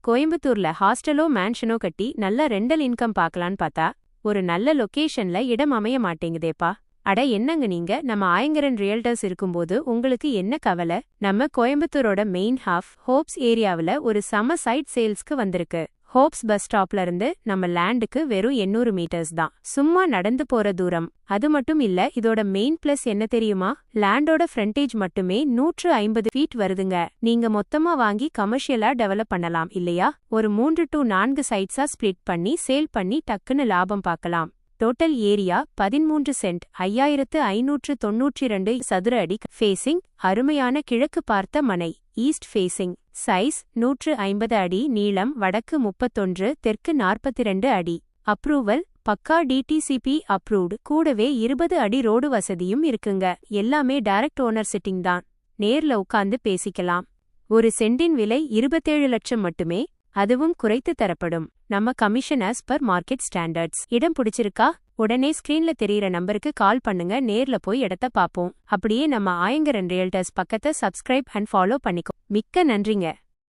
கோயம்புத்தூர்ல ஹாஸ்டலோ மேன்ஷனோ கட்டி நல்ல ரெண்டல் இன்கம் பார்க்கலான்னு பார்த்தா ஒரு நல்ல லொகேஷன்ல இடம் அமைய மாட்டேங்குதேப்பா. அட என்னங்க நீங்க, நம்ம ஆயங்கரன் ரியல்டர்ஸ் இருக்கும்போது உங்களுக்கு என்ன கவலை? நம்ம கோயம்புத்தூரோட மெயின் ஹாஃப் ஹோப்ஸ் ஏரியாவுல ஒரு சம சைட் சேல்ஸ்க்கு வந்திருக்கு. ஹோப்ஸ் பஸ் ஸ்டாப்ல இருந்து நம்ம லேண்டுக்கு வெறும் 800 மீட்டர்ஸ் தான், சும்மா நடந்து போற தூரம். அது மட்டும் இல்ல, இதோட மெயின் பிளஸ் என்ன தெரியுமா? லேண்டோட ஃப்ரண்டேஜ் மட்டுமே 150 ஃபீட் வருதுங்க. நீங்க மொத்தமா வாங்கி கமர்ஷியலா டெவலப் பண்ணலாம் இல்லையா? ஒரு 3 to 4 சைட்ஸா ஸ்பிளிட் பண்ணி சேல் பண்ணி டக்குன்னு லாபம் பார்க்கலாம். டோட்டல் ஏரியா 13 சென்ட், 5592 சதுர அடி. ஃபேசிங் அருமையான கிழக்கு பார்த்த மனை, ஈஸ்ட் ஃபேசிங். சைஸ் 150 அடி நீளம், வடக்கு 31, தெற்கு 42 அடி. அப்ரூவல் பக்கா டிடிசிபி அப்ரூவ்டு, கூடவே 20 அடி ரோடு வசதியும் இருக்குங்க. எல்லாமே டைரக்ட் ஓனர் சிட்டிங் தான், நேர்ல உட்கார்ந்து பேசிக்கலாம். ஒரு சென்டின் விலை 27 லட்சம் மட்டுமே, அதுவும் குறைத்து தரப்படும். நம்ம commission as per market standards. இடம் பிடிச்சிருக்கா? உடனே ஸ்கிரீன்ல தெரியற நம்பருக்கு கால் பண்ணுங்க, நேர்ல போய் இடத்த பாப்போம். அப்படியே நம்ம ஆயங்கரன் ரியல்டர்ஸ் பக்கத்தை சப்ஸ்கிரைப் அண்ட் ஃபாலோ பண்ணிக்கோ. மிக்க நன்றிங்க.